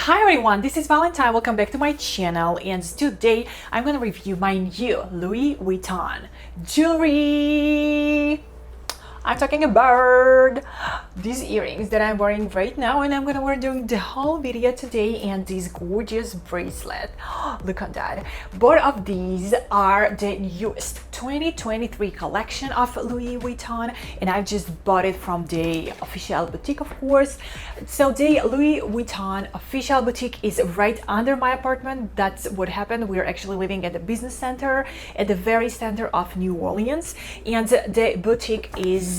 Hi everyone, this is Valentine. Welcome back to my channel, and today I'm gonna review my new Louis Vuitton jewelry. I'm talking about these earrings that I'm wearing right now, and I'm gonna wear during the whole video today, and this gorgeous bracelet. Look at that. Both of these are the newest 2023 collection of Louis Vuitton, and I just bought it from the official boutique, of course. So the Louis Vuitton official boutique is right under my apartment. That's what happened. We're actually living at the business center at the very center of New Orleans, and the boutique is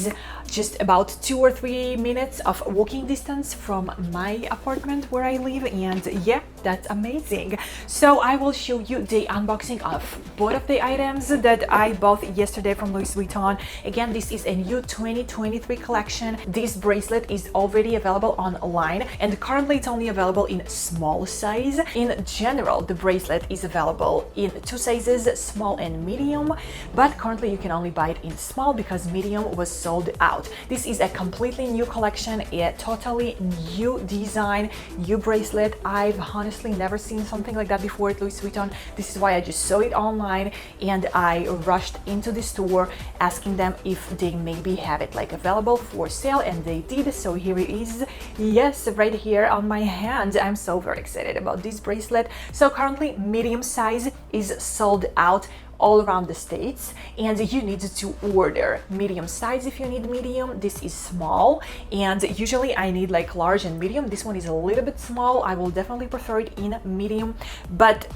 just about 2 or 3 minutes of walking distance from my apartment where I live, and yeah, that's amazing. So I will show you the unboxing of both of the items that I bought yesterday from Louis Vuitton. Again, this is a new 2023 collection. This bracelet is already available online, and currently it's only available in small size. In general, the bracelet is available in 2 sizes, small and medium, but currently you can only buy it in small because medium was sold out. This is a completely new collection, a totally new design, new bracelet. I've honestly never seen something like that before at Louis Vuitton. This is why I just saw it online and I rushed into the store asking them if they maybe have it like available for sale, and they did. So here it is, yes, right here on my hand. I'm so very excited about this bracelet. So currently medium size is sold out all around the states, and you need to order medium size if you need medium. This is small, and usually I need like large and medium. This one is a little bit small. I will definitely prefer it in medium, but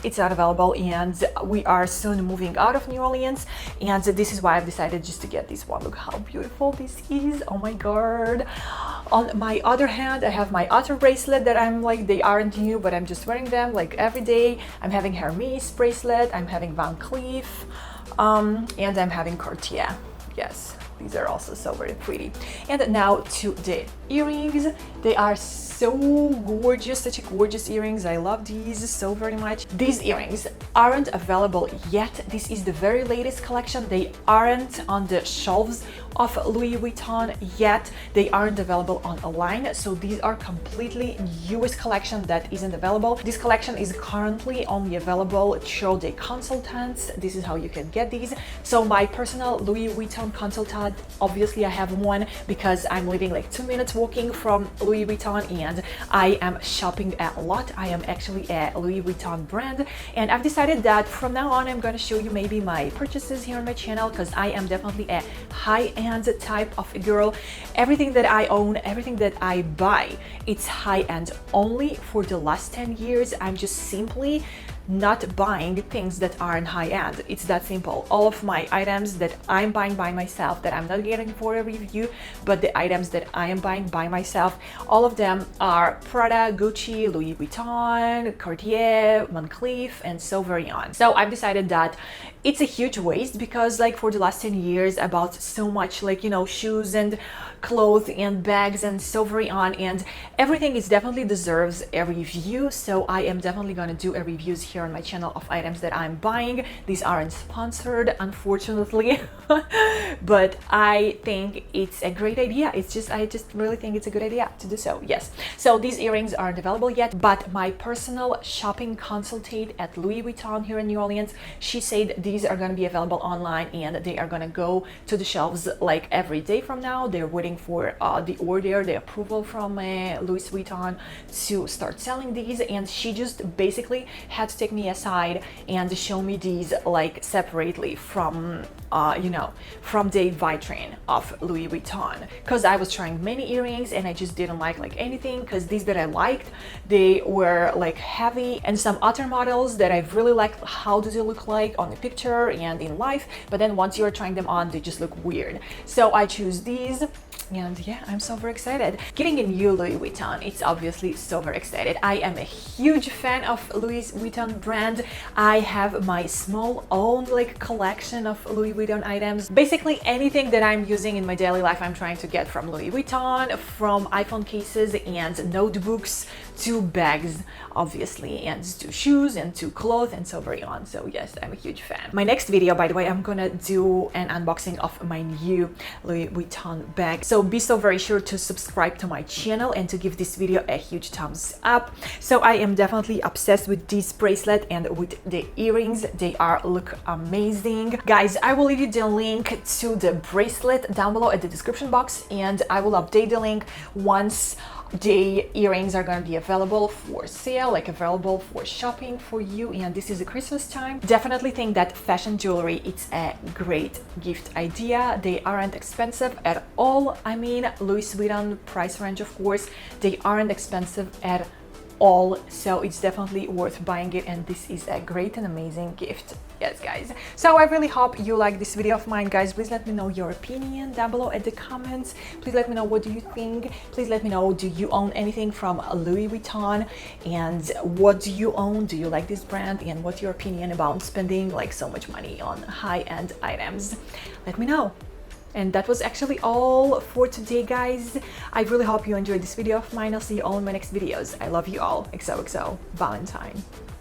it's not available, and we are soon moving out of New Orleans, and this is why I've decided just to get this one. Look how beautiful this is. Oh my god. On my other hand, I have my other bracelet that I'm like, they aren't new, but I'm just wearing them like every day. I'm having Hermes bracelet, I'm having Van Cleef, and I'm having Cartier. Yes, these are also so very pretty. And now to the earrings. They are so gorgeous, such gorgeous earrings. I love these so very much. These earrings aren't available yet. This is the very latest collection. They aren't on the shelves of Louis Vuitton yet. They aren't available online, so these are completely newest collection that isn't available. This collection is currently only available through the consultants. This is how you can get these. So my personal Louis Vuitton consultant, obviously I have one because I'm living like 2 minutes walking from Louis Vuitton, and I am shopping a lot. I am actually a Louis Vuitton brand, and I've decided that from now on I'm going to show you maybe my purchases here on my channel, because I am definitely a high-end type of girl. Everything that I own, everything that I buy, it's high-end. Only for the last 10 years I'm just simply not buying things that aren't high-end. It's that simple. All of my items that I'm buying by myself, that I'm not getting for a review, but the items that I am buying by myself, all of them are Prada, Gucci, Louis Vuitton, Cartier, Van Cleef, and so very on. So I've decided that it's a huge waste, because like for the last 10 years I bought so much, like, you know, shoes and clothes and bags and so very on, and everything is definitely deserves a review. So I am definitely going to do a reviews here on my channel of items that I'm buying. These aren't sponsored, unfortunately, but I think it's a great idea. It's just, I just really think it's a good idea to do so. Yes, so these earrings aren't available yet, but my personal shopping consultant at Louis Vuitton here in New Orleans, she said these are going to be available online, and they are going to go to the shelves like every day from now. They're waiting for the order, the approval from Louis Vuitton to start selling these, and she just basically had to take me aside and show me these like separately from you know, from the vitrine of Louis Vuitton, because I was trying many earrings and I just didn't like anything, because these that I liked, they were like heavy, and some other models that I really liked how do they look like on the picture and in life, but then once you're trying them on, they just look weird. So I choose these, and yeah, I'm so very excited. Getting a new Louis Vuitton, it's obviously so very excited. I am a huge fan of Louis Vuitton brand. I have my small own like collection of Louis Vuitton items. Basically anything that I'm using in my daily life, I'm trying to get from Louis Vuitton, from iPhone cases and notebooks to bags, obviously, and to shoes and to clothes and so very on. So yes, I'm a huge fan. My next video, by the way, I'm gonna do an unboxing of my new Louis Vuitton bag. So So be so very sure to subscribe to my channel and to give this video a huge thumbs up. So I am definitely obsessed with this bracelet and with the earrings. They look amazing. Guys, I will leave you the link to the bracelet down below at the description box, and I will update the link once the earrings are going to be available for sale, like available for shopping for you. And this is the Christmas time. Definitely think that fashion jewelry, it's a great gift idea. They aren't expensive at all. I mean, Louis Vuitton price range, of course, they aren't expensive at all, so it's definitely worth buying it, and this is a great and amazing gift. Yes, guys, so I really hope you like this video of mine. Guys, please let me know your opinion down below at the comments. Please let me know, what do you think? Please let me know, do you own anything from Louis Vuitton, and what do you own? Do you like this brand, and what's your opinion about spending like so much money on high-end items? Let me know. And that was actually all for today, guys. I really hope you enjoyed this video of mine. I'll see you all in my next videos. I love you all. XOXO Valentine.